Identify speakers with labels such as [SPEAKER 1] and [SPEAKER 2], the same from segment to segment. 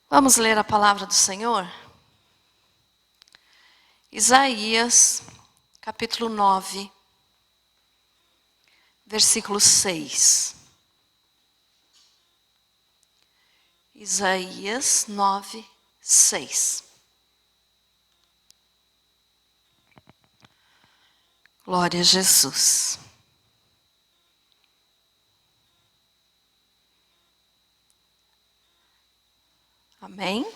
[SPEAKER 1] Vamos ler a palavra do Senhor? Isaías, capítulo 9, versículo 6. Isaías 9, 6. Glória a Jesus. Amém?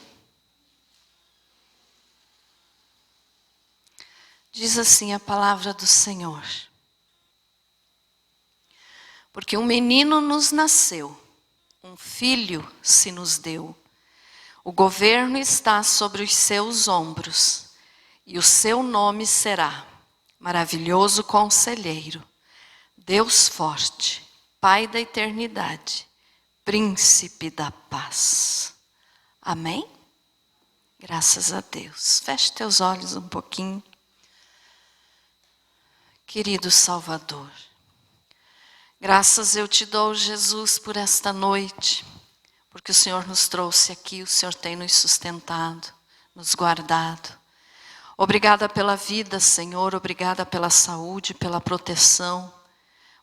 [SPEAKER 1] Diz assim a palavra do Senhor. Porque um menino nos nasceu, um filho se nos deu. O governo está sobre os seus ombros, e o seu nome será Maravilhoso Conselheiro, Deus Forte, Pai da Eternidade, Príncipe da Paz. Amém? Graças a Deus. Feche teus olhos um pouquinho. Querido Salvador, graças eu te dou, Jesus, por esta noite, porque o Senhor nos trouxe aqui, o Senhor tem nos sustentado, nos guardado. Obrigada pela vida, Senhor, obrigada pela saúde, pela proteção,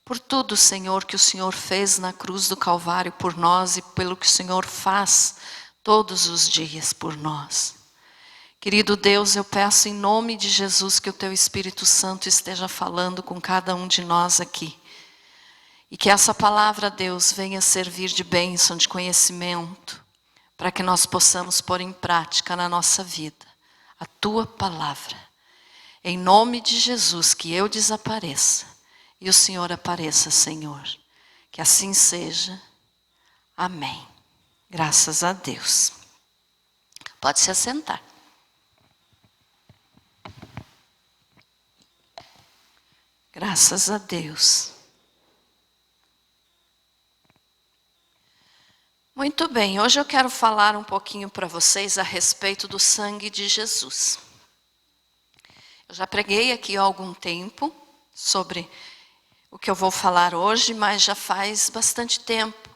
[SPEAKER 1] por tudo, Senhor, que o Senhor fez na cruz do Calvário por nós e pelo que o Senhor faz todos os dias por nós. Querido Deus, eu peço em nome de Jesus que o Teu Espírito Santo esteja falando com cada um de nós aqui. E que essa palavra, Deus, venha servir de bênção, de conhecimento, para que nós possamos pôr em prática na nossa vida a Tua palavra. Em nome de Jesus, que eu desapareça e o Senhor apareça, Senhor. Que assim seja. Amém. Graças a Deus. Pode se assentar. Graças a Deus. Muito bem, hoje eu quero falar um pouquinho para vocês a respeito do sangue de Jesus. Eu já preguei aqui há algum tempo sobre o que eu vou falar hoje, mas já faz bastante tempo.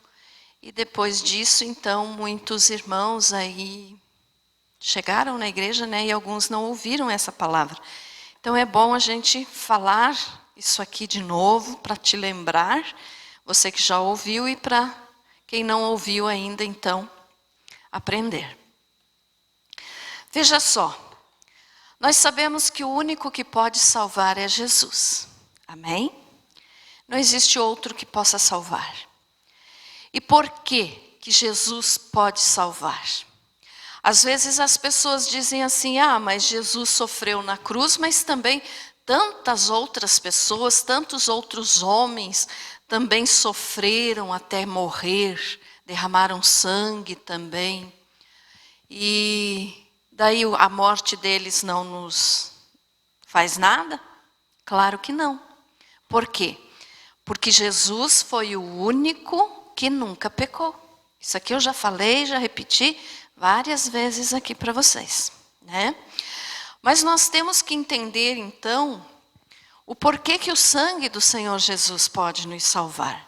[SPEAKER 1] E depois disso, então, muitos irmãos aí chegaram na igreja, né, e alguns não ouviram essa palavra. Então é bom a gente falar isso aqui de novo, para te lembrar, você que já ouviu, e para quem não ouviu ainda, então, aprender. Veja só, nós sabemos que o único que pode salvar é Jesus. Amém? Não existe outro que possa salvar. E por que Jesus pode salvar? Às vezes as pessoas dizem assim, mas Jesus sofreu na cruz, mas também tantas outras pessoas, tantos outros homens também sofreram até morrer, derramaram sangue também. E daí a morte deles não nos faz nada? Claro que não. Por quê? Porque Jesus foi o único que nunca pecou. Isso aqui eu já falei, já repeti várias vezes aqui para vocês, né? Mas nós temos que entender, então, o porquê que o sangue do Senhor Jesus pode nos salvar.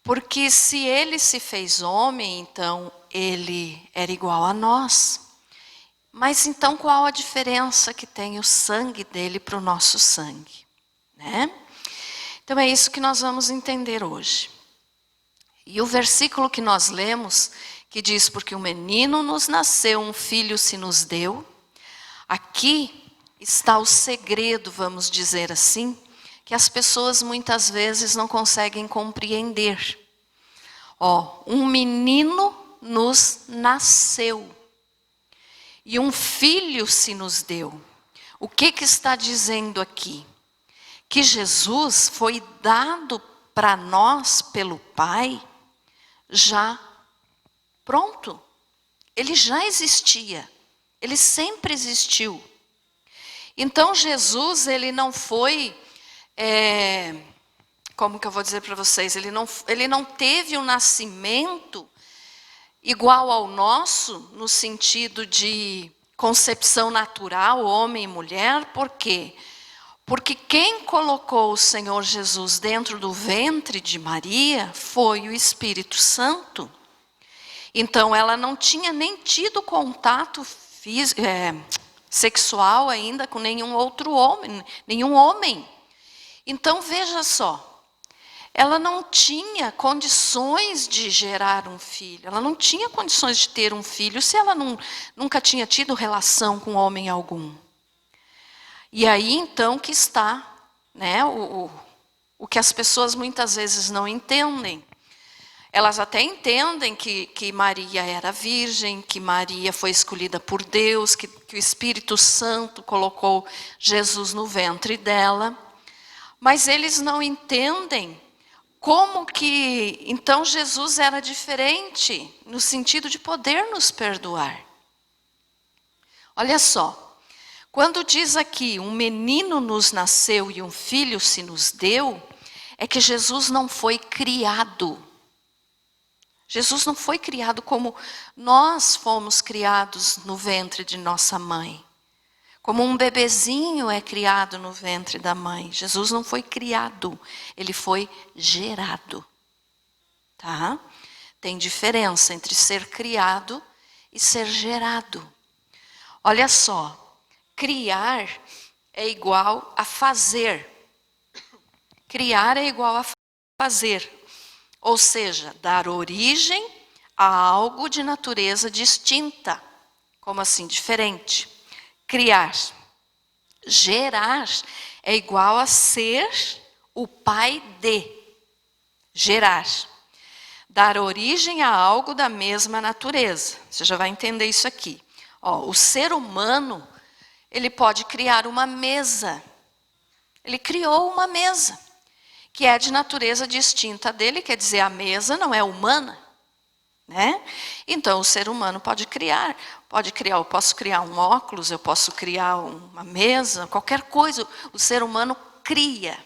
[SPEAKER 1] Porque se Ele se fez homem, então Ele era igual a nós. Mas então qual a diferença que tem o sangue dele para o nosso sangue, né? Então é isso que nós vamos entender hoje. E o versículo que nós lemos, que diz, porque um menino nos nasceu, um filho se nos deu. Aqui está o segredo, vamos dizer assim, que as pessoas muitas vezes não conseguem compreender. Um menino nos nasceu e um filho se nos deu. O que está dizendo aqui? Que Jesus foi dado para nós pelo Pai já pronto. Ele já existia. Ele sempre existiu. Então Jesus, ele não foi, como que eu vou dizer para vocês? Ele não teve um nascimento igual ao nosso, no sentido de concepção natural, homem e mulher. Por quê? Porque quem colocou o Senhor Jesus dentro do ventre de Maria foi o Espírito Santo. Então, ela não tinha nem tido contato sexual ainda com nenhum outro homem, nenhum homem. Então, veja só. Ela não tinha condições de gerar um filho. Ela não tinha condições de ter um filho se ela nunca tinha tido relação com homem algum. E aí, então, que está, né, o que as pessoas muitas vezes não entendem. Elas até entendem que Maria era virgem, que Maria foi escolhida por Deus, que o Espírito Santo colocou Jesus no ventre dela. Mas eles não entendem como que, então, Jesus era diferente no sentido de poder nos perdoar. Olha só, quando diz aqui, um menino nos nasceu e um filho se nos deu, é que Jesus não foi criado. Jesus não foi criado como nós fomos criados no ventre de nossa mãe. Como um bebezinho é criado no ventre da mãe. Jesus não foi criado, ele foi gerado. Tá? Tem diferença entre ser criado e ser gerado. Olha só, criar é igual a fazer. Criar é igual a fazer. Ou seja, dar origem a algo de natureza distinta. Como assim? Diferente. Criar. Gerar é igual a ser o pai de. Gerar. Dar origem a algo da mesma natureza. Você já vai entender isso aqui. Ó, o ser humano, ele pode criar uma mesa. Ele criou uma mesa, que é de natureza distinta dele, quer dizer, a mesa não é humana. Né? Então, o ser humano pode criar, eu posso criar um óculos, eu posso criar uma mesa, qualquer coisa, o ser humano cria.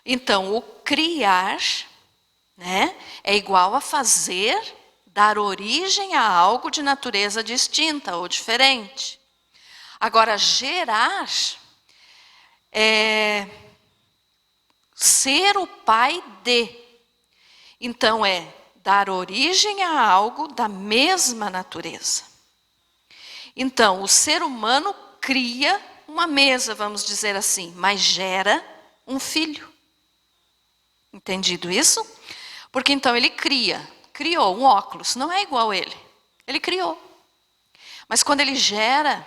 [SPEAKER 1] Então, o criar, né, é igual a fazer, dar origem a algo de natureza distinta ou diferente. Agora, gerar é ser o pai de. Então, é dar origem a algo da mesma natureza. Então, o ser humano cria uma mesa, vamos dizer assim, mas gera um filho. Entendido isso? Porque então ele criou um óculos, não é igual a ele. Ele criou. Mas quando ele gera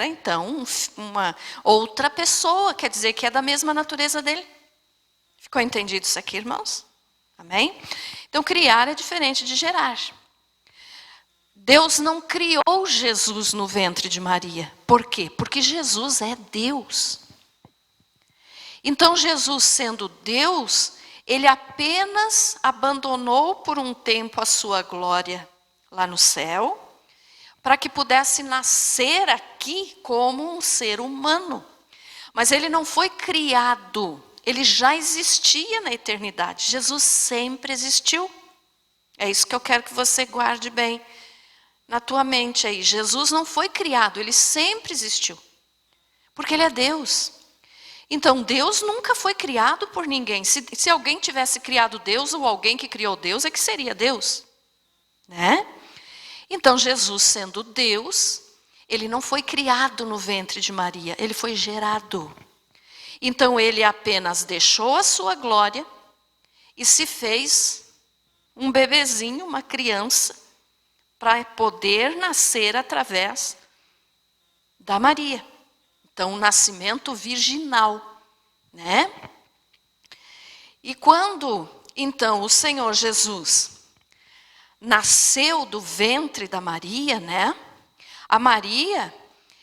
[SPEAKER 1] então uma outra pessoa, quer dizer que é da mesma natureza dele. Ficou entendido isso aqui, irmãos? Amém? Então, criar é diferente de gerar. Deus não criou Jesus no ventre de Maria. Por quê? Porque Jesus é Deus. Então, Jesus sendo Deus, ele apenas abandonou por um tempo a sua glória lá no céu, para que pudesse nascer aqui como um ser humano. Mas ele não foi criado. Ele já existia na eternidade. Jesus sempre existiu. É isso que eu quero que você guarde bem na tua mente aí. Jesus não foi criado, ele sempre existiu. Porque ele é Deus. Então, Deus nunca foi criado por ninguém. Se alguém tivesse criado Deus, ou alguém que criou Deus, é que seria Deus. Né? Então, Jesus sendo Deus, ele não foi criado no ventre de Maria, ele foi gerado. Então, ele apenas deixou a sua glória e se fez um bebezinho, uma criança, para poder nascer através da Maria. Então, um nascimento virginal, né? E quando, então, o Senhor Jesus nasceu do ventre da Maria, né? A Maria,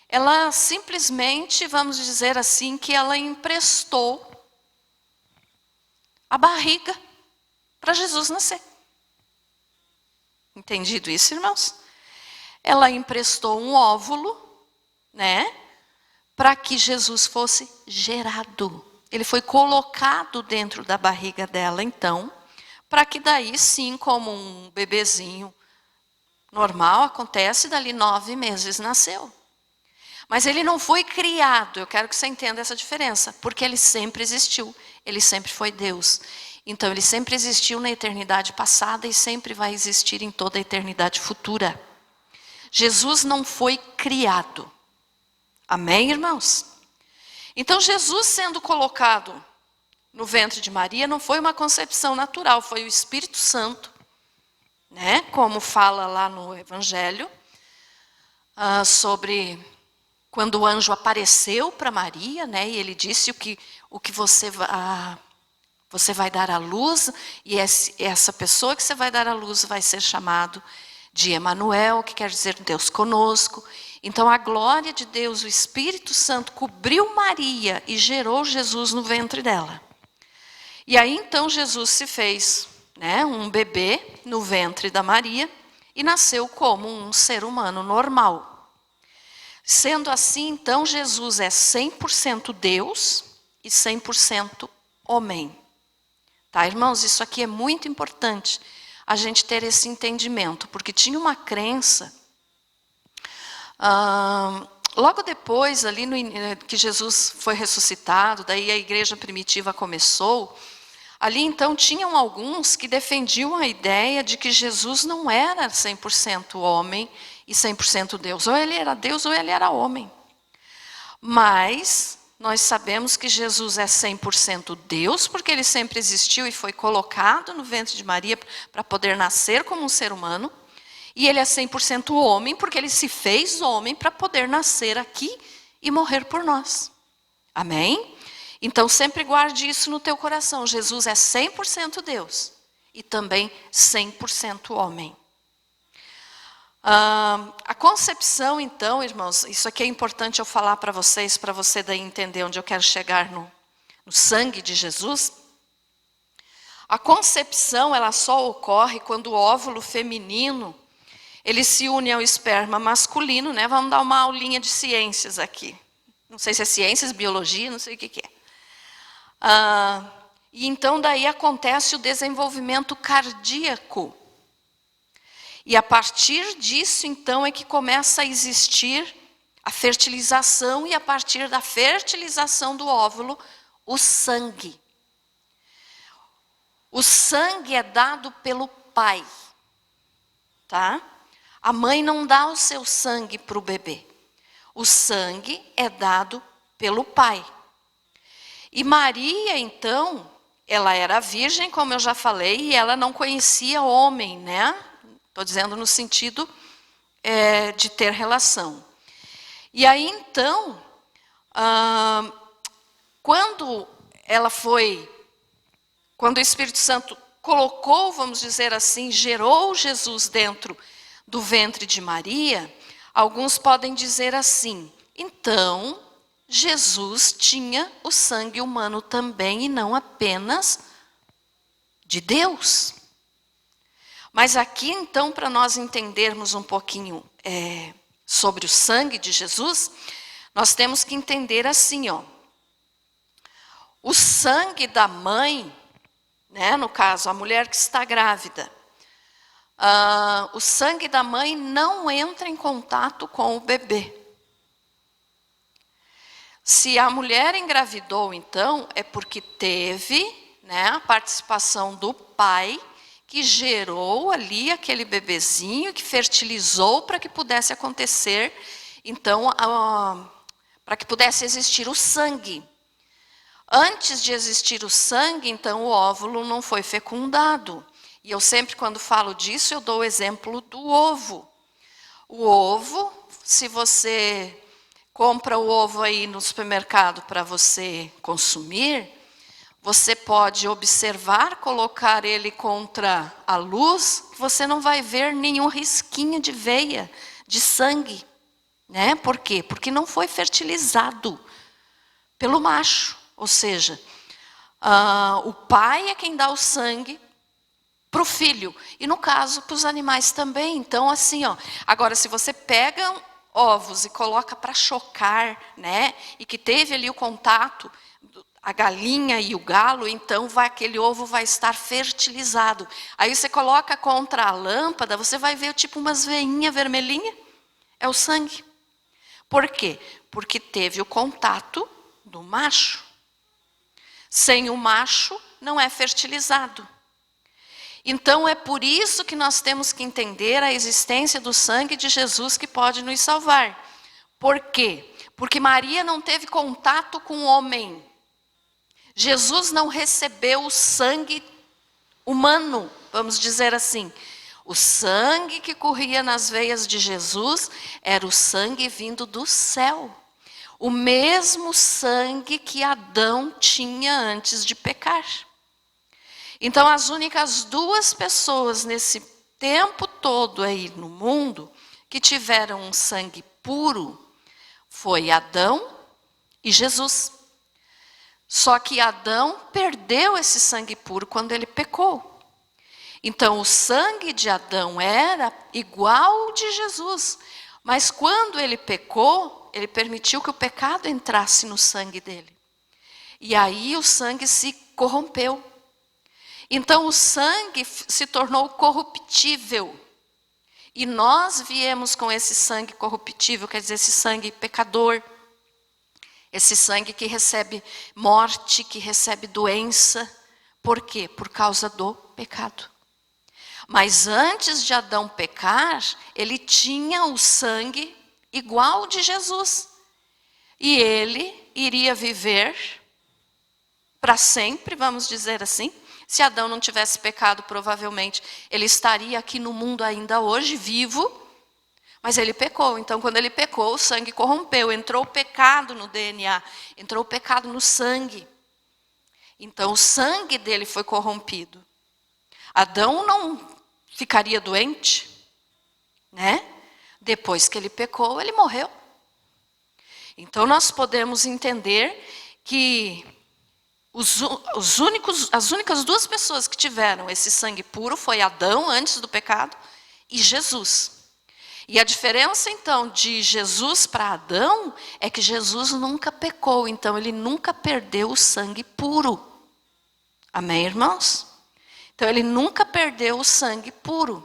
[SPEAKER 1] ela simplesmente, vamos dizer assim, que ela emprestou a barriga para Jesus nascer. Entendido isso, irmãos? Ela emprestou um óvulo, né? Para que Jesus fosse gerado. Ele foi colocado dentro da barriga dela, então, para que daí sim, como um bebezinho normal, acontece, dali 9 meses nasceu. Mas ele não foi criado, eu quero que você entenda essa diferença, porque ele sempre existiu, ele sempre foi Deus. Então, ele sempre existiu na eternidade passada e sempre vai existir em toda a eternidade futura. Jesus não foi criado. Amém, irmãos? Então, Jesus sendo colocado no ventre de Maria não foi uma concepção natural, foi o Espírito Santo, né? Como fala lá no Evangelho, sobre quando o anjo apareceu para Maria, né? E ele disse o que você vai dar à luz, e essa pessoa que você vai dar à luz vai ser chamado de Emanuel, que quer dizer Deus conosco. Então a glória de Deus, o Espírito Santo, cobriu Maria e gerou Jesus no ventre dela. E aí então Jesus se fez, né, um bebê no ventre da Maria e nasceu como um ser humano normal. Sendo assim, então, Jesus é 100% Deus e 100% homem. Tá, irmãos, isso aqui é muito importante, a gente ter esse entendimento, porque tinha uma crença, logo depois, ali que Jesus foi ressuscitado, daí a igreja primitiva começou, ali então tinham alguns que defendiam a ideia de que Jesus não era 100% homem e 100% Deus, ou ele era Deus ou ele era homem. Mas nós sabemos que Jesus é 100% Deus, porque ele sempre existiu e foi colocado no ventre de Maria para poder nascer como um ser humano. E ele é 100% homem, porque ele se fez homem para poder nascer aqui e morrer por nós. Amém? Então sempre guarde isso no teu coração. Jesus é 100% Deus e também 100% homem. A concepção, então, irmãos, isso aqui é importante eu falar para vocês, para você daí entender onde eu quero chegar no sangue de Jesus. A concepção, ela só ocorre quando o óvulo feminino, ele se une ao esperma masculino, né? Vamos dar uma aulinha de ciências aqui. Não sei se é ciências, biologia, não sei o que é. E então daí acontece o desenvolvimento cardíaco. E a partir disso, então, é que começa a existir a fertilização, e a partir da fertilização do óvulo, o sangue. O sangue é dado pelo pai, tá? A mãe não dá o seu sangue para o bebê. O sangue é dado pelo pai. E Maria, então, ela era virgem, como eu já falei, e ela não conhecia homem, né? Estou dizendo no sentido de ter relação. E aí, então, quando o Espírito Santo colocou, vamos dizer assim, gerou Jesus dentro do ventre de Maria, alguns podem dizer assim, então, Jesus tinha o sangue humano também e não apenas de Deus. Mas aqui, então, para nós entendermos um pouquinho sobre o sangue de Jesus, nós temos que entender assim, ó. O sangue da mãe, né, no caso, a mulher que está grávida, o sangue da mãe não entra em contato com o bebê. Se a mulher engravidou, então, é porque teve, né, a participação do pai, que gerou ali aquele bebezinho, que fertilizou para que pudesse acontecer, então, para que pudesse existir o sangue. Antes de existir o sangue, então, o óvulo não foi fecundado. E eu sempre, quando falo disso, eu dou o exemplo do ovo. O ovo, se você compra o ovo aí no supermercado para você consumir, você pode observar, colocar ele contra a luz, você não vai ver nenhum risquinho de veia, de sangue. Né? Por quê? Porque não foi fertilizado pelo macho. Ou seja, o pai é quem dá o sangue para o filho. E no caso, para os animais também. Então, assim, ó. Agora, se você pega ovos e coloca para chocar, né? E que teve ali o contato, a galinha e o galo, então aquele ovo vai estar fertilizado. Aí você coloca contra a lâmpada, você vai ver tipo umas veinhas vermelhinhas. É o sangue. Por quê? Porque teve o contato do macho. sem o macho não é fertilizado. Então é por isso que nós temos que entender a existência do sangue de Jesus que pode nos salvar. Por quê? Porque Maria não teve contato com o homem. Jesus não recebeu o sangue humano, vamos dizer assim. O sangue que corria nas veias de Jesus era o sangue vindo do céu. O mesmo sangue que Adão tinha antes de pecar. Então, as únicas duas pessoas nesse tempo todo aí no mundo que tiveram um sangue puro foi Adão e Jesus. Só que Adão perdeu esse sangue puro quando ele pecou. Então, o sangue de Adão era igual ao de Jesus. Mas quando ele pecou, ele permitiu que o pecado entrasse no sangue dele. E aí o sangue se corrompeu. Então, o sangue se tornou corruptível. E nós viemos com esse sangue corruptível, quer dizer, esse sangue pecador. Esse sangue que recebe morte, que recebe doença. Por quê? Por causa do pecado. Mas antes de Adão pecar, ele tinha o sangue igual ao de Jesus. E ele iria viver para sempre, vamos dizer assim. Se Adão não tivesse pecado, provavelmente ele estaria aqui no mundo ainda hoje, vivo. Mas ele pecou. Então, quando ele pecou, o sangue corrompeu. Entrou o pecado no DNA. Entrou o pecado no sangue. Então, o sangue dele foi corrompido. Adão não ficaria doente, né? Depois que ele pecou, ele morreu. Então, nós podemos entender que as únicas duas pessoas que tiveram esse sangue puro foi Adão, antes do pecado, e Jesus. E a diferença, então, de Jesus para Adão é que Jesus nunca pecou, então ele nunca perdeu o sangue puro. Amém, irmãos? Então, ele nunca perdeu o sangue puro.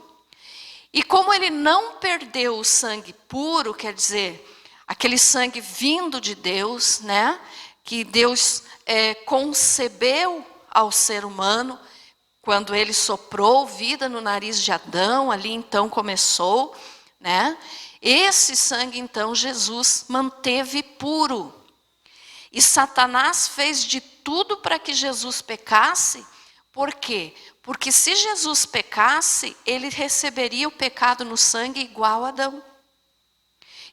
[SPEAKER 1] E como ele não perdeu o sangue puro, quer dizer, aquele sangue vindo de Deus, né? Que Deus concebeu ao ser humano, quando ele soprou vida no nariz de Adão, ali então começou, né? Esse sangue, então, Jesus manteve puro. E Satanás fez de tudo para que Jesus pecasse. Por quê? Porque se Jesus pecasse, ele receberia o pecado no sangue igual a Adão.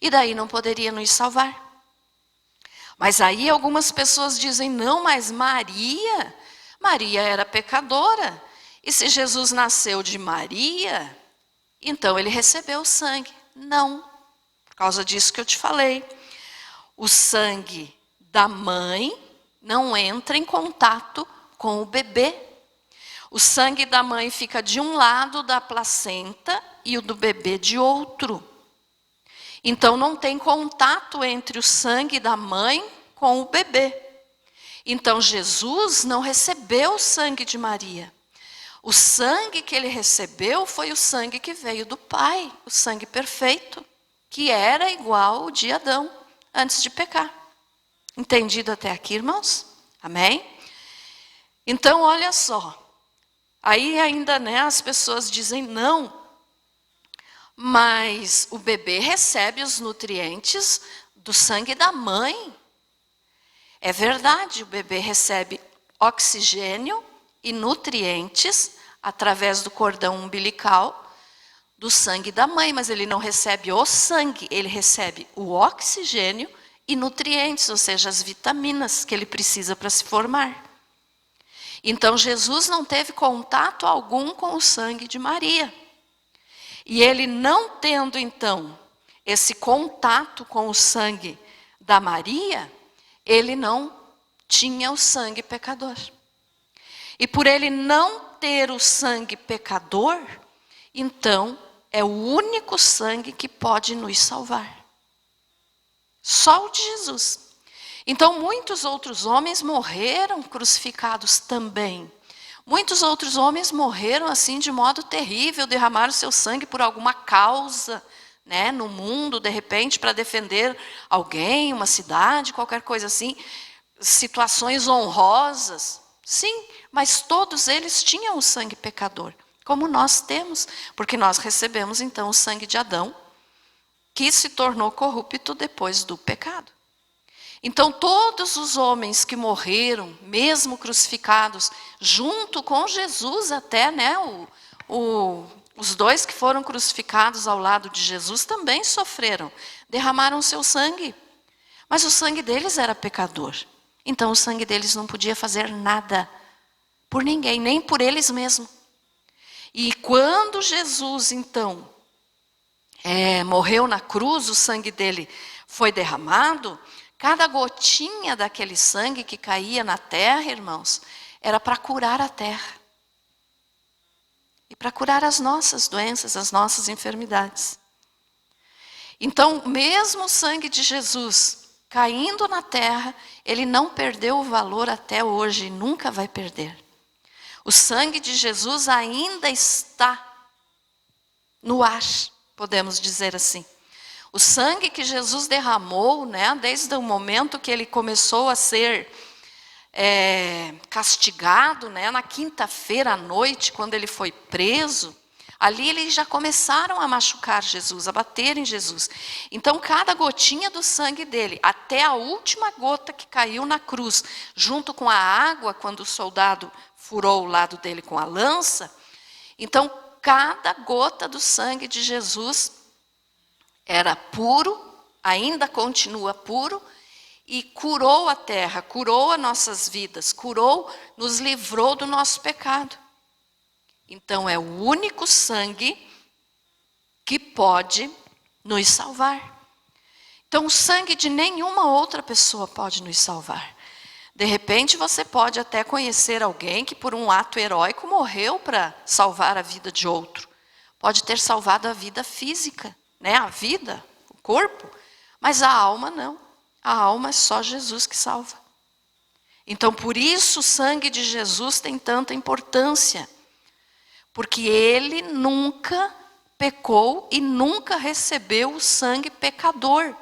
[SPEAKER 1] E daí não poderia nos salvar. Mas aí algumas pessoas dizem, não, mas Maria era pecadora. E se Jesus nasceu de Maria, então ele recebeu o sangue. Não, por causa disso que eu te falei. O sangue da mãe não entra em contato com o bebê. O sangue da mãe fica de um lado da placenta e o do bebê de outro. Então não tem contato entre o sangue da mãe com o bebê. Então Jesus não recebeu o sangue de Maria. O sangue que ele recebeu foi o sangue que veio do Pai, o sangue perfeito, que era igual ao de Adão, antes de pecar. Entendido até aqui, irmãos? Amém? Então, olha só. Aí ainda, né, as pessoas dizem, não, mas o bebê recebe os nutrientes do sangue da mãe. É verdade, o bebê recebe oxigênio e nutrientes através do cordão umbilical do sangue da mãe, mas ele não recebe o sangue, ele recebe o oxigênio e nutrientes, ou seja, as vitaminas que ele precisa para se formar. Então, Jesus não teve contato algum com o sangue de Maria. E ele não tendo, então, esse contato com o sangue da Maria, ele não tinha o sangue pecador. E por ele não ter o sangue pecador, então, é o único sangue que pode nos salvar. Só o de Jesus. Então, muitos outros homens morreram crucificados também. Muitos outros homens morreram assim de modo terrível, derramaram seu sangue por alguma causa, né, no mundo, de repente, para defender alguém, uma cidade, qualquer coisa assim. situações honrosas. Sim, mas todos eles tinham o sangue pecador, como nós temos, porque nós recebemos então o sangue de Adão, que se tornou corrupto depois do pecado. Então todos os homens que morreram, mesmo crucificados, junto com Jesus até, né, os dois que foram crucificados ao lado de Jesus também sofreram, derramaram seu sangue. Mas o sangue deles era pecador. Então o sangue deles não podia fazer nada por ninguém, nem por eles mesmos. E quando Jesus, então, morreu na cruz, o sangue dele foi derramado, cada gotinha daquele sangue que caía na terra, irmãos, era para curar a terra. E para curar as nossas doenças, as nossas enfermidades. Então, mesmo o sangue de Jesus caindo na terra, ele não perdeu o valor até hoje e nunca vai perder. O sangue de Jesus ainda está no ar, podemos dizer assim. O sangue que Jesus derramou, né, desde o momento que ele começou a ser castigado, né, na quinta-feira à noite, quando ele foi preso, ali eles já começaram a machucar Jesus, a bater em Jesus. Então, cada gotinha do sangue dele, até a última gota que caiu na cruz, junto com a água, quando o soldado furou o lado dele com a lança, então, cada gota do sangue de Jesus era puro, ainda continua puro, e curou a terra, curou as nossas vidas, curou, nos livrou do nosso pecado. Então, é o único sangue que pode nos salvar. Então, o sangue de nenhuma outra pessoa pode nos salvar. De repente, você pode até conhecer alguém que, por um ato heróico, morreu para salvar a vida de outro. Pode ter salvado a vida física, né? A vida, o corpo, mas a alma não. A alma é só Jesus que salva. Então, por isso, o sangue de Jesus tem tanta importância. Porque ele nunca pecou e nunca recebeu o sangue pecador.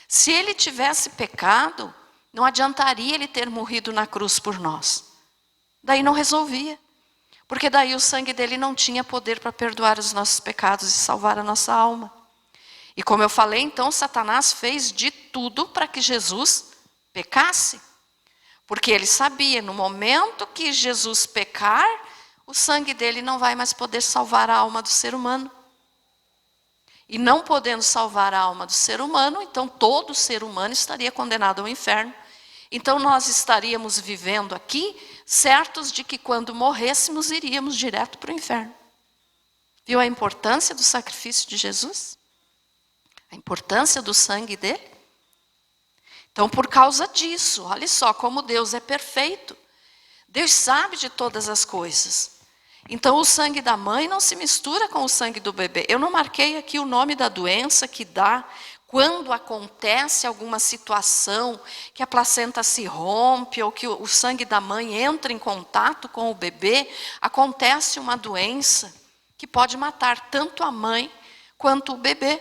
[SPEAKER 1] Se ele tivesse pecado, não adiantaria ele ter morrido na cruz por nós. Daí não resolvia. Porque daí o sangue dele não tinha poder para perdoar os nossos pecados e salvar a nossa alma. E como eu falei, então Satanás fez de tudo para que Jesus pecasse. Porque ele sabia, no momento que Jesus pecar, o sangue dele não vai mais poder salvar a alma do ser humano. E não podendo salvar a alma do ser humano, então todo ser humano estaria condenado ao inferno. Então nós estaríamos vivendo aqui, certos de que quando morrêssemos, iríamos direto para o inferno. Viu a importância do sacrifício de Jesus? A importância do sangue dele? Então, por causa disso, olha só como Deus é perfeito. Deus sabe de todas as coisas. Então, o sangue da mãe não se mistura com o sangue do bebê. Eu não marquei aqui o nome da doença que dá quando acontece alguma situação que a placenta se rompe ou que o sangue da mãe entra em contato com o bebê, acontece uma doença que pode matar tanto a mãe quanto o bebê.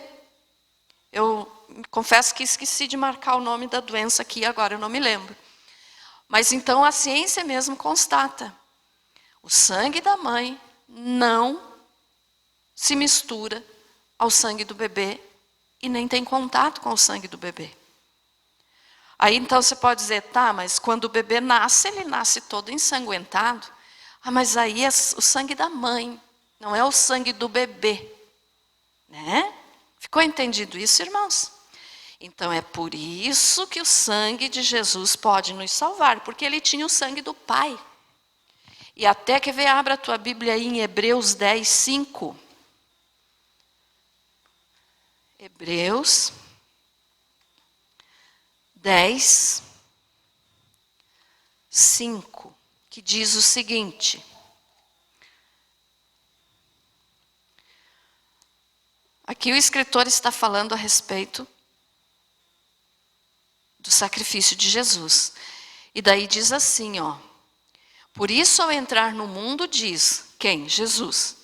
[SPEAKER 1] Eu confesso que esqueci de marcar o nome da doença aqui agora, eu não me lembro. Mas então a ciência mesmo constata. O sangue da mãe não se mistura ao sangue do bebê e nem tem contato com o sangue do bebê. Aí então você pode dizer, tá, mas quando o bebê nasce, ele nasce todo ensanguentado. Ah, mas aí é o sangue da mãe, não é o sangue do bebê. Né? Ficou entendido isso, irmãos? Então é por isso que o sangue de Jesus pode nos salvar, porque ele tinha o sangue do Pai. E até que ver, abra a tua Bíblia aí em Hebreus 10, 5. Hebreus 10, 5, que diz o seguinte. Aqui o escritor está falando a respeito do sacrifício de Jesus. E daí diz assim, ó. Por isso, ao entrar no mundo, diz, quem? Jesus.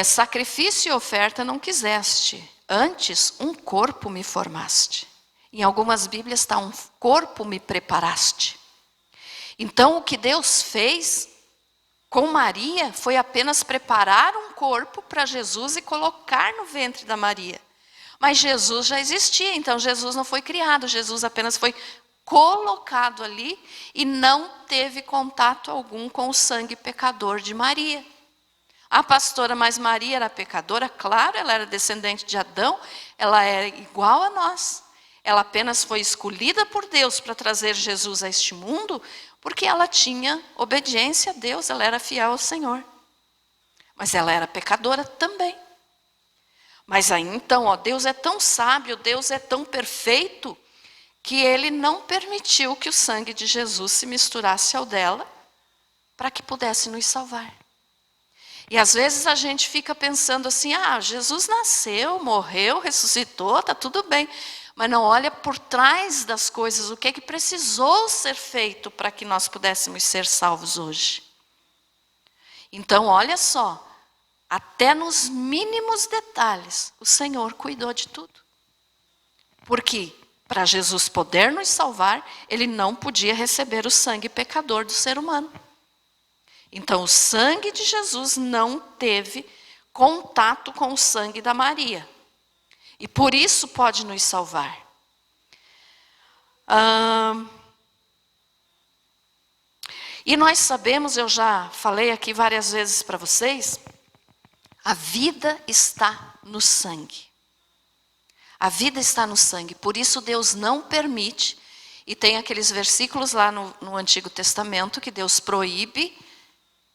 [SPEAKER 1] Sacrifício e oferta não quiseste, antes um corpo me formaste. Em algumas Bíblias está um corpo me preparaste. Então o que Deus fez com Maria foi apenas preparar um corpo para Jesus e colocar no ventre da Maria. Mas Jesus já existia, então Jesus não foi criado, Jesus apenas foi colocado ali e não teve contato algum com o sangue pecador de Maria. A pastora, mas Maria era pecadora? Claro, ela era descendente de Adão, ela era igual a nós. Ela apenas foi escolhida por Deus para trazer Jesus a este mundo, porque ela tinha obediência a Deus, ela era fiel ao Senhor. Mas ela era pecadora também. Mas aí então, ó, Deus é tão sábio, Deus é tão perfeito, que Ele não permitiu que o sangue de Jesus se misturasse ao dela, para que pudesse nos salvar. E às vezes a gente fica pensando assim, Jesus nasceu, morreu, ressuscitou, está tudo bem. Mas não olha por trás das coisas, o que precisou ser feito para que nós pudéssemos ser salvos hoje. Então, olha só, até nos mínimos detalhes, o Senhor cuidou de tudo. Porque para Jesus poder nos salvar, Ele não podia receber o sangue pecador do ser humano. Então, o sangue de Jesus não teve contato com o sangue da Maria. E por isso pode nos salvar. E nós sabemos, eu já falei aqui várias vezes para vocês, a vida está no sangue. A vida está no sangue, por isso Deus não permite, e tem aqueles versículos lá no Antigo Testamento que Deus proíbe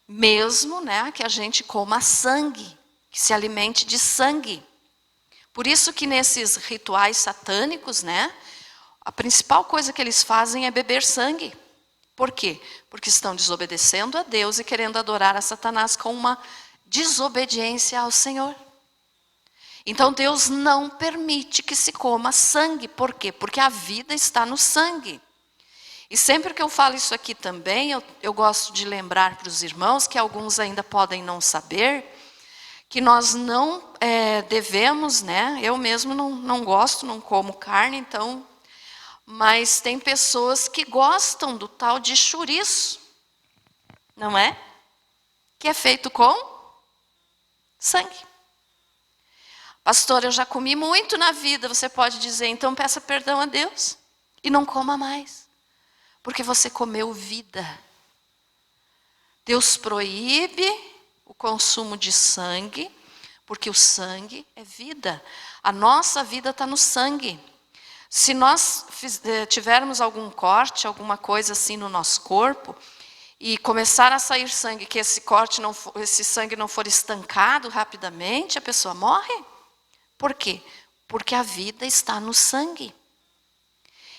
[SPEAKER 1] mesmo, né, que a gente coma sangue, que se alimente de sangue. Por isso que nesses rituais satânicos, né, a principal coisa que eles fazem é beber sangue. Por quê? Porque estão desobedecendo a Deus e querendo adorar a Satanás com uma desobediência ao Senhor. Então Deus não permite que se coma sangue. Por quê? Porque a vida está no sangue. E sempre que eu falo isso aqui também, eu gosto de lembrar para os irmãos, que alguns ainda podem não saber, que nós não devemos, né? Eu mesmo não gosto, não como carne, então, mas tem pessoas que gostam do tal de chouriço, não é? Que é feito com sangue. Pastor, eu já comi muito na vida, você pode dizer, então peça perdão a Deus e não coma mais, porque você comeu vida. Deus proíbe o consumo de sangue, porque o sangue é vida. A nossa vida está no sangue. Se nós tivermos algum corte, alguma coisa assim no nosso corpo, e começar a sair sangue, que esse sangue não for estancado rapidamente, a pessoa morre. Por quê? Porque a vida está no sangue.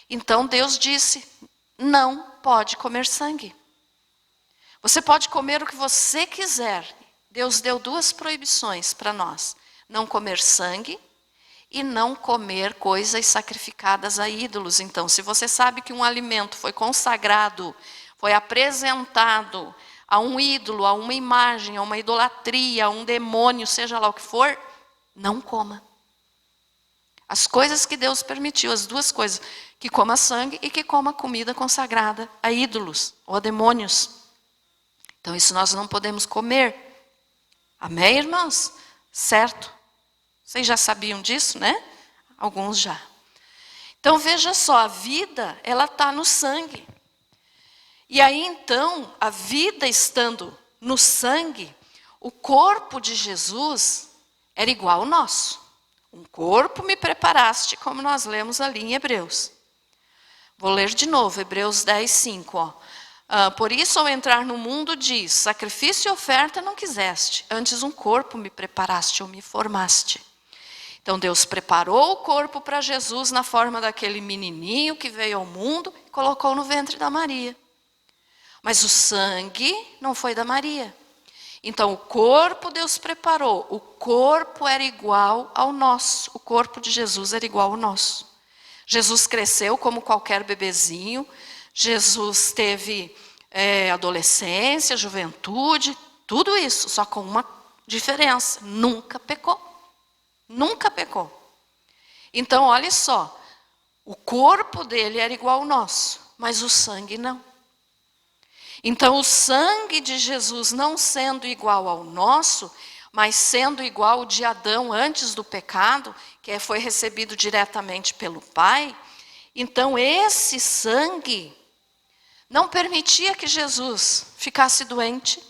[SPEAKER 1] Então Deus disse, não pode comer sangue. Você pode comer o que você quiser. Deus deu 2 proibições para nós. Não comer sangue e não comer coisas sacrificadas a ídolos. Então, se você sabe que um alimento foi consagrado, foi apresentado a um ídolo, a uma imagem, a uma idolatria, a um demônio, seja lá o que for, não coma. As coisas que Deus permitiu, as 2 coisas, que coma sangue e que coma comida consagrada a ídolos ou a demônios. Então isso nós não podemos comer. Amém, irmãos? Certo? Vocês já sabiam disso, né? Alguns já. Então veja só, a vida, ela está no sangue. E aí então, a vida estando no sangue, o corpo de Jesus era igual ao nosso. Um corpo me preparaste, como nós lemos ali em Hebreus. Vou ler de novo, Hebreus 10, 5. Por isso, ao entrar no mundo, diz, sacrifício e oferta não quiseste, antes um corpo me preparaste ou me formaste. Então Deus preparou o corpo para Jesus na forma daquele menininho que veio ao mundo e colocou no ventre da Maria. Mas o sangue não foi da Maria. Então o corpo Deus preparou, o corpo era igual ao nosso, o corpo de Jesus era igual ao nosso. Jesus cresceu como qualquer bebezinho, Jesus teve adolescência, juventude, tudo isso, só com uma diferença, nunca pecou. Nunca pecou. Então olha só, O corpo dele era igual ao nosso, mas o sangue não. Então, o sangue de Jesus não sendo igual ao nosso, mas sendo igual ao de Adão antes do pecado, que foi recebido diretamente pelo Pai, então esse sangue não permitia que Jesus ficasse doente,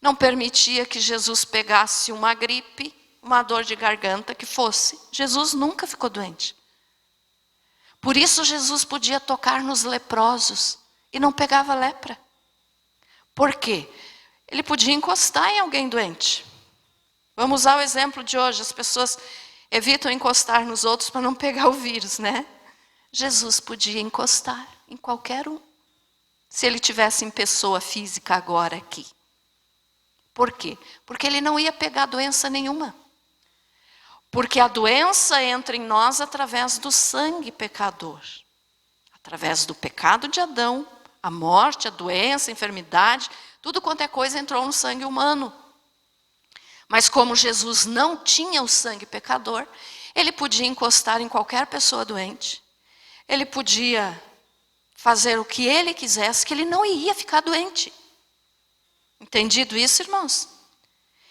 [SPEAKER 1] não permitia que Jesus pegasse uma gripe, uma dor de garganta que fosse. Jesus nunca ficou doente. Por isso Jesus podia tocar nos leprosos e não pegava lepra. Por quê? Ele podia encostar em alguém doente. Vamos usar o exemplo de hoje. As pessoas evitam encostar nos outros para não pegar o vírus, né? Jesus podia encostar em qualquer um, se ele tivesse em pessoa física agora aqui. Por quê? Porque ele não ia pegar doença nenhuma. Porque a doença entra em nós através do sangue pecador. Através do pecado de Adão, a morte, a doença, a enfermidade, tudo quanto é coisa entrou no sangue humano. Mas como Jesus não tinha o sangue pecador, ele podia encostar em qualquer pessoa doente. Ele podia fazer o que ele quisesse, que ele não ia ficar doente. Entendido isso, irmãos?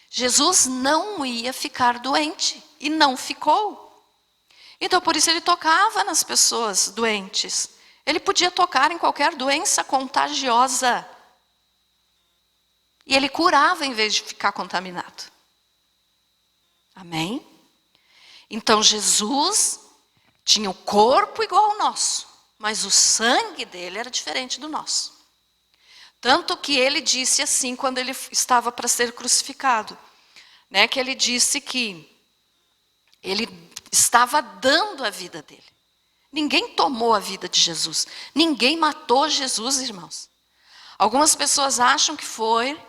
[SPEAKER 1] Jesus não ia ficar doente e não ficou. Então, por isso ele tocava nas pessoas doentes. Ele podia tocar em qualquer doença contagiosa. E ele curava em vez de ficar contaminado. Amém? Então, Jesus tinha o corpo igual ao nosso, mas o sangue dele era diferente do nosso. Tanto que ele disse assim quando ele estava para ser crucificado, né, que ele disse que ele estava dando a vida dele. Ninguém tomou a vida de Jesus. Ninguém matou Jesus, irmãos. Algumas pessoas acham que foi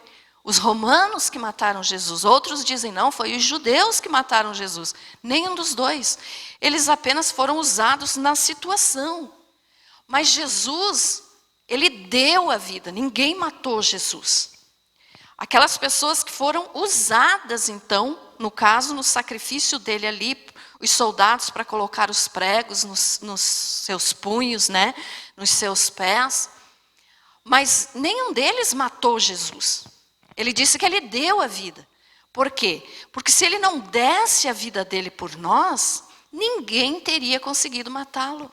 [SPEAKER 1] os romanos que mataram Jesus. Outros dizem, não, foi os judeus que mataram Jesus. Nenhum dos dois. Eles apenas foram usados na situação. Mas Jesus, ele deu a vida. Ninguém matou Jesus. Aquelas pessoas que foram usadas, então, no caso, no sacrifício dele ali, os soldados para colocar os pregos nos seus punhos, né, nos seus pés. Mas nenhum deles matou Jesus. Ele disse que ele deu a vida. Por quê? Porque se ele não desse a vida dele por nós, ninguém teria conseguido matá-lo.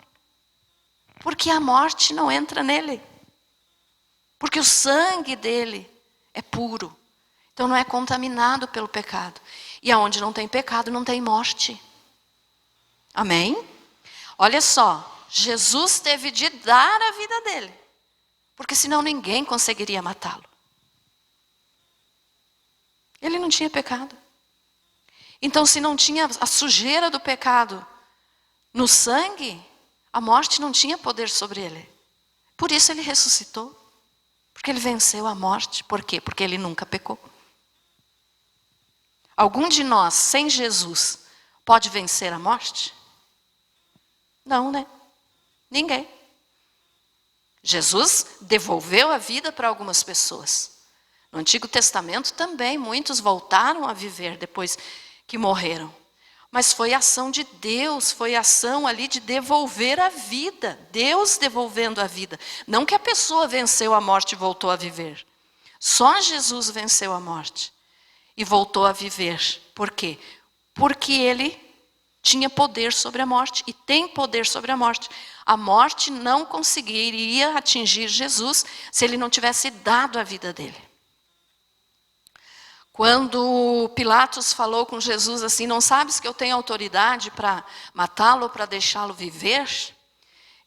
[SPEAKER 1] Porque a morte não entra nele. Porque o sangue dele é puro. Então não é contaminado pelo pecado. E aonde não tem pecado, não tem morte. Amém? Olha só, Jesus teve de dar a vida dele. Porque senão ninguém conseguiria matá-lo. Ele não tinha pecado. Então, se não tinha a sujeira do pecado no sangue, a morte não tinha poder sobre ele. Por isso ele ressuscitou. Porque ele venceu a morte. Por quê? Porque ele nunca pecou. Algum de nós, sem Jesus, pode vencer a morte? Não, né? Ninguém. Jesus devolveu a vida para algumas pessoas. No Antigo Testamento também, muitos voltaram a viver depois que morreram. Mas foi ação de Deus, foi ação ali de devolver a vida. Deus devolvendo a vida. Não que a pessoa venceu a morte e voltou a viver. Só Jesus venceu a morte e voltou a viver. Por quê? Porque ele tinha poder sobre a morte e tem poder sobre a morte. A morte não conseguiria atingir Jesus se ele não tivesse dado a vida dele. Quando Pilatos falou com Jesus assim, não sabes que eu tenho autoridade para matá-lo ou para deixá-lo viver?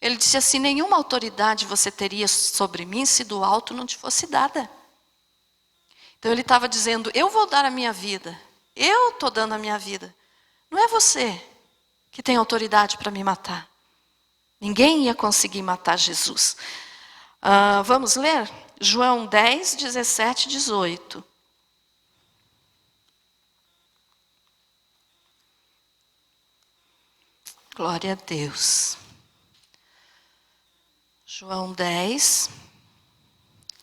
[SPEAKER 1] Ele disse assim, nenhuma autoridade você teria sobre mim se do alto não te fosse dada. Então ele estava dizendo, eu vou dar a minha vida, eu estou dando a minha vida. Não é você que tem autoridade para me matar. Ninguém ia conseguir matar Jesus. Vamos ler? João 10, 17, 18. Glória a Deus. João 10,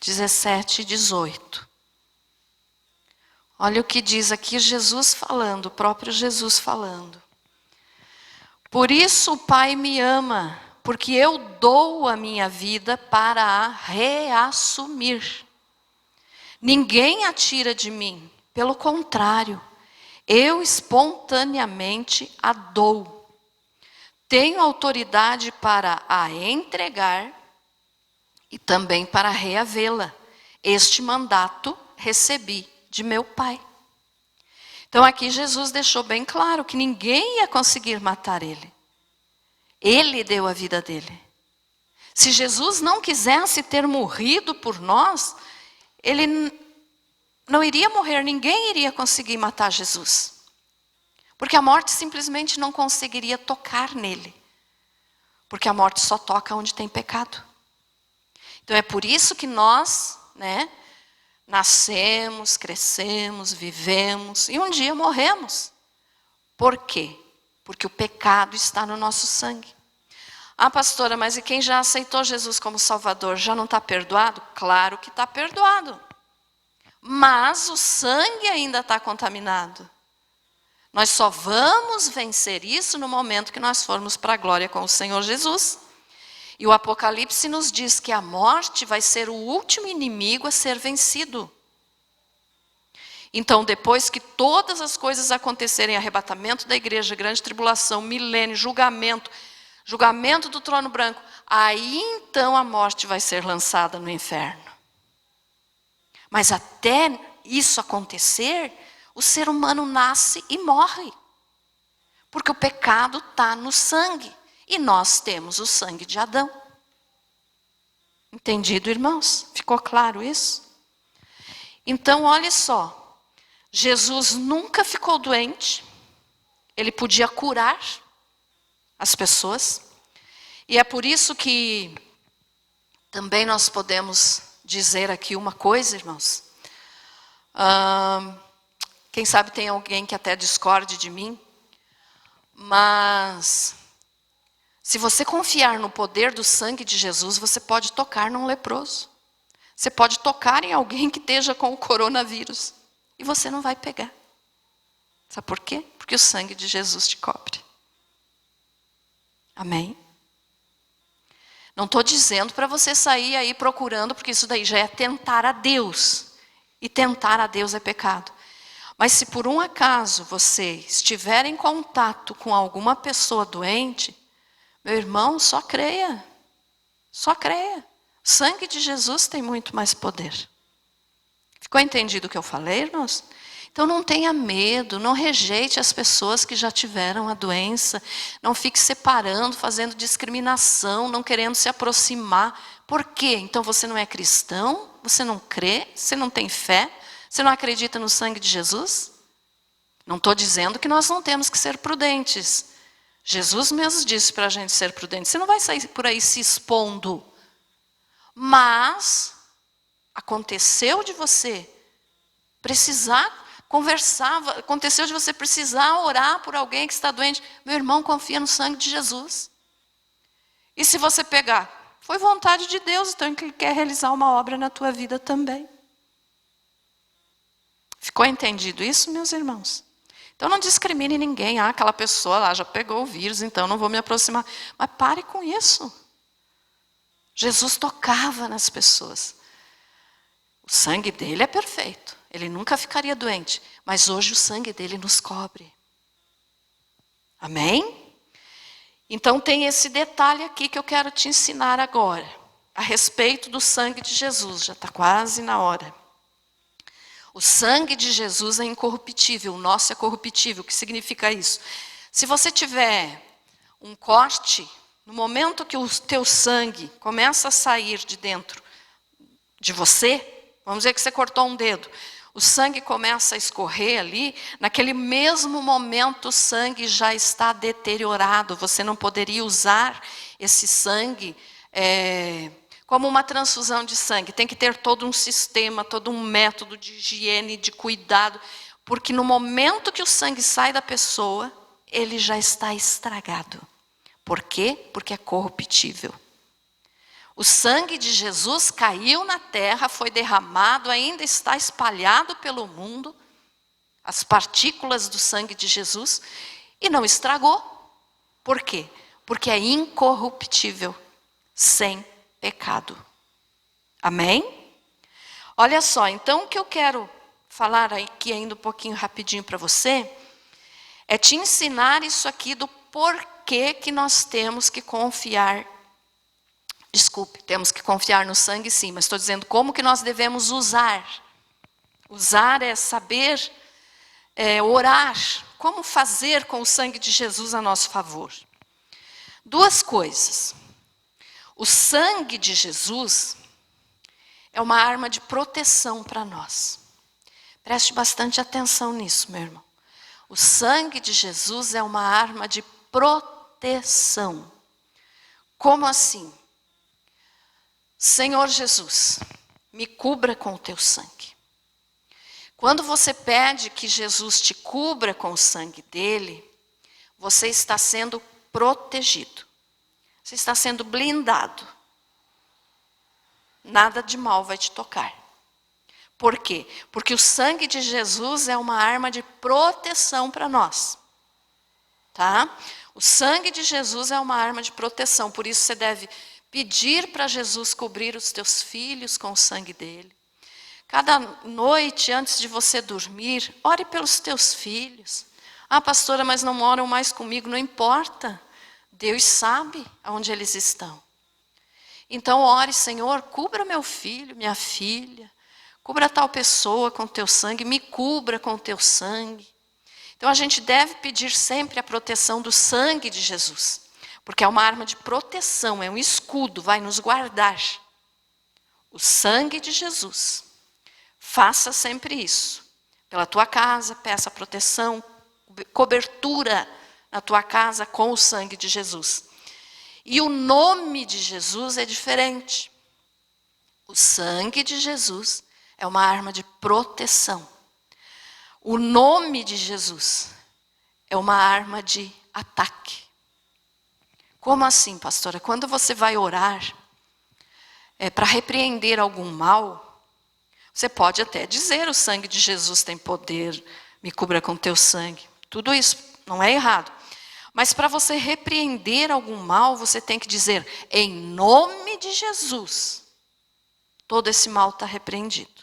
[SPEAKER 1] 17 e 18. Olha o que diz aqui Jesus falando, o próprio Jesus falando. Por isso o Pai me ama, porque eu dou a minha vida para a reassumir. Ninguém a tira de mim, pelo contrário, eu espontaneamente a dou. Tenho autoridade para a entregar e também para reavê-la. Este mandato recebi de meu Pai. Então aqui Jesus deixou bem claro que ninguém ia conseguir matar ele. Ele deu a vida dele. Se Jesus não quisesse ter morrido por nós, ele não iria morrer, ninguém iria conseguir matar Jesus. Porque a morte simplesmente não conseguiria tocar nele. Porque a morte só toca onde tem pecado. Então é por isso que nós, nascemos, crescemos, vivemos e um dia morremos. Por quê? Porque o pecado está no nosso sangue. Ah, pastora, mas e quem já aceitou Jesus como Salvador, já não está perdoado? Claro que está perdoado. Mas o sangue ainda está contaminado. Nós só vamos vencer isso no momento que nós formos para a glória com o Senhor Jesus. E o Apocalipse nos diz que a morte vai ser o último inimigo a ser vencido. Então, depois que todas as coisas acontecerem, arrebatamento da igreja, grande tribulação, milênio, julgamento do trono branco, aí então a morte vai ser lançada no inferno. Mas até isso acontecer, o ser humano nasce e morre. Porque o pecado está no sangue. E nós temos o sangue de Adão. Entendido, irmãos? Ficou claro isso? Então, olha só. Jesus nunca ficou doente. Ele podia curar as pessoas. E é por isso que também nós podemos dizer aqui uma coisa, irmãos. Quem sabe tem alguém que até discorde de mim. Mas se você confiar no poder do sangue de Jesus, você pode tocar num leproso. Você pode tocar em alguém que esteja com o coronavírus. E você não vai pegar. Sabe por quê? Porque o sangue de Jesus te cobre. Amém? Não estou dizendo para você sair aí procurando, porque isso daí já é tentar a Deus. E tentar a Deus é pecado. Mas se por um acaso você estiver em contato com alguma pessoa doente, meu irmão, só creia. Só creia. O sangue de Jesus tem muito mais poder. Ficou entendido o que eu falei, irmãos? Então não tenha medo, não rejeite as pessoas que já tiveram a doença. Não fique separando, fazendo discriminação, não querendo se aproximar. Por quê? Então você não é cristão? Você não crê? Você não tem fé? Você não acredita no sangue de Jesus? Não estou dizendo que nós não temos que ser prudentes. Jesus mesmo disse para a gente ser prudente. Você não vai sair por aí se expondo. Mas aconteceu de você precisar conversar, aconteceu de você precisar orar por alguém que está doente. Meu irmão, confia no sangue de Jesus. E se você pegar, foi vontade de Deus, então Ele quer realizar uma obra na tua vida também. Ficou entendido isso, meus irmãos? Então não discrimine ninguém. Ah, aquela pessoa lá já pegou o vírus, então não vou me aproximar. Mas pare com isso. Jesus tocava nas pessoas. O sangue dele é perfeito. Ele nunca ficaria doente. Mas hoje o sangue dele nos cobre. Amém? Então tem esse detalhe aqui que eu quero te ensinar agora. A respeito do sangue de Jesus. Já está quase na hora. O sangue de Jesus é incorruptível, o nosso é corruptível. O que significa isso? Se você tiver um corte, no momento que o teu sangue começa a sair de dentro de você, vamos dizer que você cortou um dedo, o sangue começa a escorrer ali, naquele mesmo momento o sangue já está deteriorado. Você não poderia usar esse sangue como uma transfusão de sangue. Tem que ter todo um sistema, todo um método de higiene, de cuidado. Porque no momento que o sangue sai da pessoa, ele já está estragado. Por quê? Porque é corruptível. O sangue de Jesus caiu na terra, foi derramado, ainda está espalhado pelo mundo. As partículas do sangue de Jesus. E não estragou. Por quê? Porque é incorruptível, sem pecado. Amém? Olha só, então o que eu quero falar aqui ainda um pouquinho rapidinho para você, é te ensinar isso aqui do porquê que nós temos que confiar. Desculpe, temos que confiar no sangue sim, mas estou dizendo como que nós devemos usar. Usar é saber orar, como fazer com o sangue de Jesus a nosso favor. Duas coisas. O sangue de Jesus é uma arma de proteção para nós. Preste bastante atenção nisso, meu irmão. O sangue de Jesus é uma arma de proteção. Como assim? Senhor Jesus, me cubra com o teu sangue. Quando você pede que Jesus te cubra com o sangue dele, você está sendo protegido. Você está sendo blindado. Nada de mal vai te tocar. Por quê? Porque o sangue de Jesus é uma arma de proteção para nós. Tá? O sangue de Jesus é uma arma de proteção. Por isso você deve pedir para Jesus cobrir os teus filhos com o sangue dele. Cada noite, antes de você dormir, ore pelos teus filhos. Ah, pastora, mas não moram mais comigo. Não importa. Deus sabe onde eles estão. Então ore, Senhor, cubra meu filho, minha filha. Cubra tal pessoa com teu sangue. Me cubra com teu sangue. Então a gente deve pedir sempre a proteção do sangue de Jesus. Porque é uma arma de proteção, é um escudo, vai nos guardar. O sangue de Jesus. Faça sempre isso. Pela tua casa, peça proteção, cobertura na tua casa com o sangue de Jesus. E o nome de Jesus é diferente. O sangue de Jesus é uma arma de proteção. O nome de Jesus é uma arma de ataque. Como assim, pastora? Quando você vai orar para repreender algum mal, você pode até dizer, o sangue de Jesus tem poder, me cubra com teu sangue. Tudo isso não é errado. Mas para você repreender algum mal, você tem que dizer, em nome de Jesus, todo esse mal está repreendido.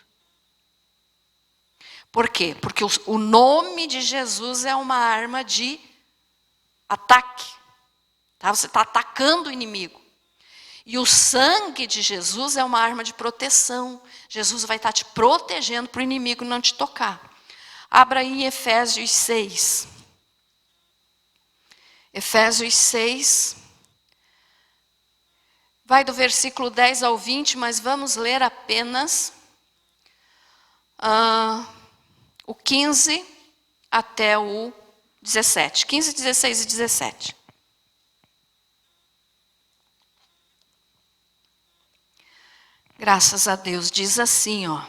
[SPEAKER 1] Por quê? Porque o nome de Jesus é uma arma de ataque. Tá? Você está atacando o inimigo. E o sangue de Jesus é uma arma de proteção. Jesus vai estar te protegendo para o inimigo não te tocar. Abra aí em Efésios 6. Efésios 6. Vai do versículo 10 ao 20, mas vamos ler apenas o 15 até o 17. 15, 16 e 17. Graças a Deus, diz assim, ó.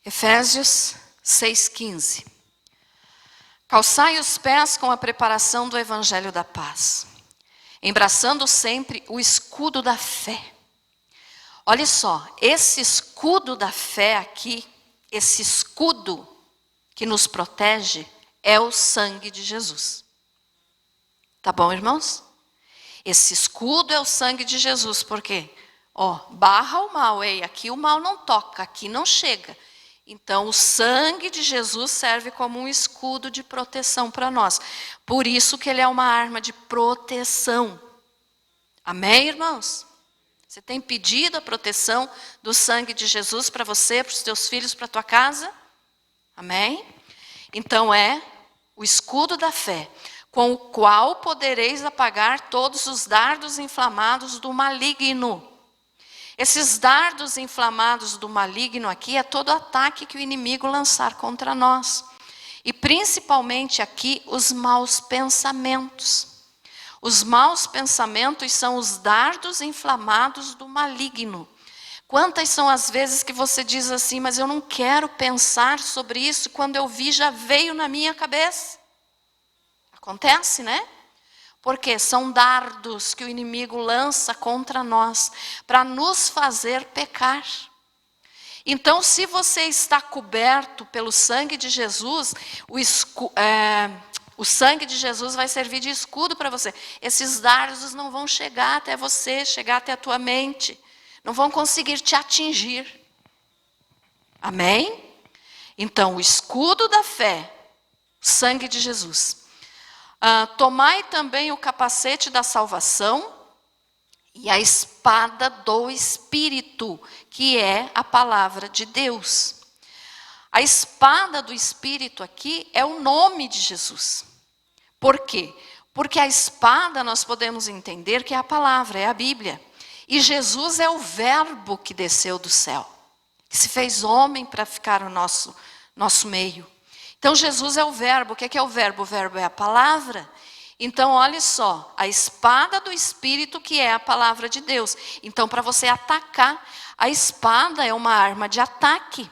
[SPEAKER 1] Efésios 6,15. Calçai os pés com a preparação do evangelho da paz, embraçando sempre o escudo da fé. Olha só, esse escudo da fé aqui, esse escudo que nos protege, é o sangue de Jesus. Tá bom, irmãos? Esse escudo é o sangue de Jesus, por quê? Barra o mal, aqui o mal não toca, aqui não chega. Então, o sangue de Jesus serve como um escudo de proteção para nós. Por isso que ele é uma arma de proteção. Amém, irmãos? Você tem pedido a proteção do sangue de Jesus para você, para os teus filhos, para a tua casa? Amém? Então, é o escudo da fé, com o qual podereis apagar todos os dardos inflamados do maligno. Esses dardos inflamados do maligno aqui é todo ataque que o inimigo lançar contra nós. E principalmente aqui os maus pensamentos. Os maus pensamentos são os dardos inflamados do maligno. Quantas são as vezes que você diz assim, mas eu não quero pensar sobre isso, quando eu vi já veio na minha cabeça. Acontece, né? Porque são dardos que o inimigo lança contra nós para nos fazer pecar. Então, se você está coberto pelo sangue de Jesus, O sangue de Jesus vai servir de escudo para você. Esses dardos não vão chegar até você, chegar até a tua mente. Não vão conseguir te atingir. Amém? Então, o escudo da fé, o sangue de Jesus. Tomai também o capacete da salvação e a espada do Espírito, que é a palavra de Deus. A espada do Espírito aqui é o nome de Jesus. Por quê? Porque a espada nós podemos entender que é a palavra, é a Bíblia. E Jesus é o verbo que desceu do céu, que se fez homem para ficar no nosso meio. Então Jesus é o verbo. O que é o verbo? O verbo é a palavra. Então olha só, a espada do Espírito, que é a palavra de Deus. Então para você atacar, a espada é uma arma de ataque.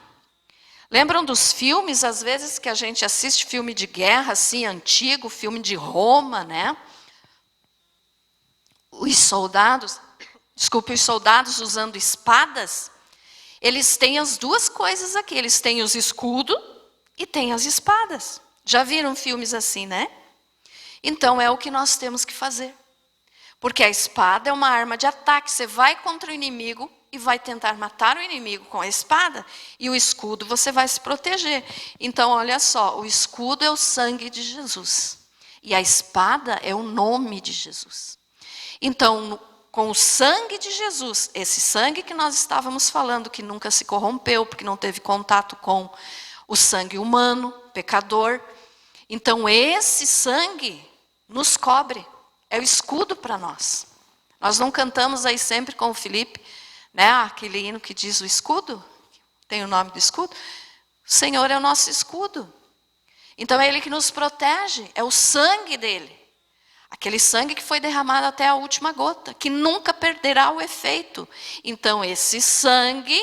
[SPEAKER 1] Lembram dos filmes, às vezes, que a gente assiste filme de guerra, assim, antigo, filme de Roma, né? Os soldados usando espadas, eles têm as duas coisas aqui. Eles têm os escudos e têm as espadas. Já viram filmes assim, né? Então, é o que nós temos que fazer. Porque a espada é uma arma de ataque. Você vai contra o inimigo e vai tentar matar o inimigo com a espada, e o escudo você vai se proteger. Então, olha só, o escudo é o sangue de Jesus, e a espada é o nome de Jesus. Então, com o sangue de Jesus, esse sangue que nós estávamos falando, que nunca se corrompeu, porque não teve contato com o sangue humano, pecador, então esse sangue nos cobre, é o escudo para nós. Nós não cantamos aí sempre com o Felipe, né? Aquele hino que diz o escudo, tem o nome do escudo. O Senhor é o nosso escudo. Então é Ele que nos protege, é o sangue dEle. Aquele sangue que foi derramado até a última gota, que nunca perderá o efeito. Então esse sangue,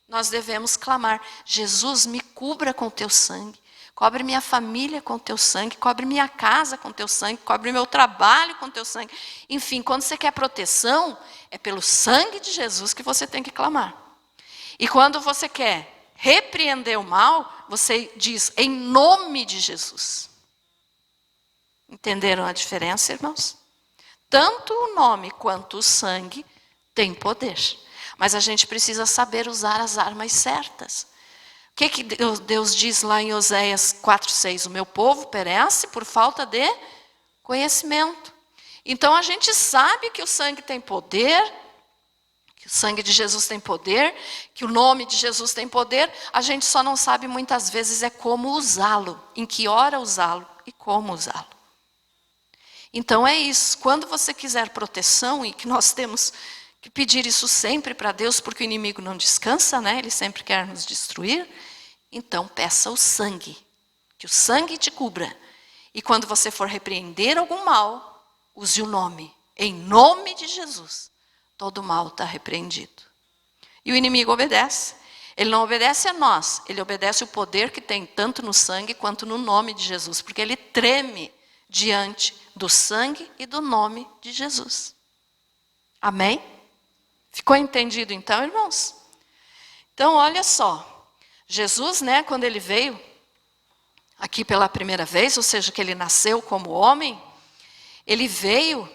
[SPEAKER 1] nós devemos clamar: Jesus, me cubra com o teu sangue. Cobre minha família com o teu sangue, cobre minha casa com o teu sangue, cobre meu trabalho com o teu sangue. Enfim, quando você quer proteção, é pelo sangue de Jesus que você tem que clamar. E quando você quer repreender o mal, você diz em nome de Jesus. Entenderam a diferença, irmãos? Tanto o nome quanto o sangue têm poder. Mas a gente precisa saber usar as armas certas. O que Deus diz lá em Oséias 4:6? O meu povo perece por falta de conhecimento. Então a gente sabe que o sangue tem poder, que o sangue de Jesus tem poder, que o nome de Jesus tem poder, a gente só não sabe muitas vezes é como usá-lo, em que hora usá-lo e como usá-lo. Então é isso, quando você quiser proteção, e que nós temos que pedir isso sempre para Deus, porque o inimigo não descansa, né? Ele sempre quer nos destruir. Então peça o sangue, que o sangue te cubra. E quando você for repreender algum mal, use o nome. Em nome de Jesus, todo mal está repreendido. E o inimigo obedece. Ele não obedece a nós, ele obedece o poder que tem tanto no sangue quanto no nome de Jesus, porque ele treme diante do sangue e do nome de Jesus. Amém? Ficou entendido então, irmãos? Então, olha só. Jesus, né, quando ele veio aqui pela primeira vez, ou seja, que ele nasceu como homem, ele veio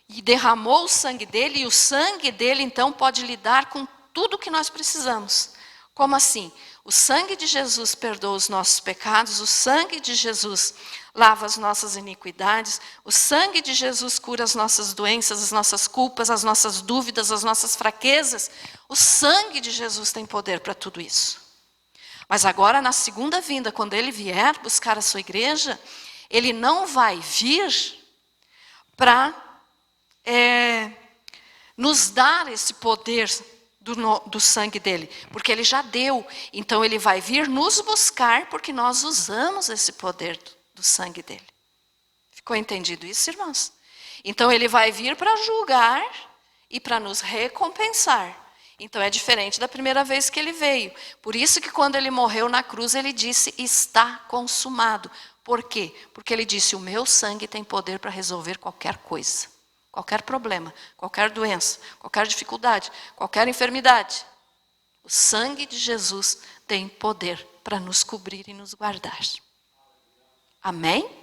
[SPEAKER 1] e derramou o sangue dele, e o sangue dele, então, pode lidar com tudo que nós precisamos. Como assim? O sangue de Jesus perdoa os nossos pecados, o sangue de Jesus lava as nossas iniquidades, o sangue de Jesus cura as nossas doenças, as nossas culpas, as nossas dúvidas, as nossas fraquezas. O sangue de Jesus tem poder para tudo isso. Mas agora, na segunda vinda, quando ele vier buscar a sua igreja, ele não vai vir para nos dar esse poder do sangue dele, porque ele já deu. Então ele vai vir nos buscar, porque nós usamos esse poder do sangue dele. Ficou entendido isso, irmãos? Então ele vai vir para julgar e para nos recompensar. Então é diferente da primeira vez que ele veio. Por isso que quando ele morreu na cruz, ele disse: está consumado. Por quê? Porque ele disse: o meu sangue tem poder para resolver qualquer coisa. Qualquer problema, qualquer doença, qualquer dificuldade, qualquer enfermidade. O sangue de Jesus tem poder para nos cobrir e nos guardar. Amém?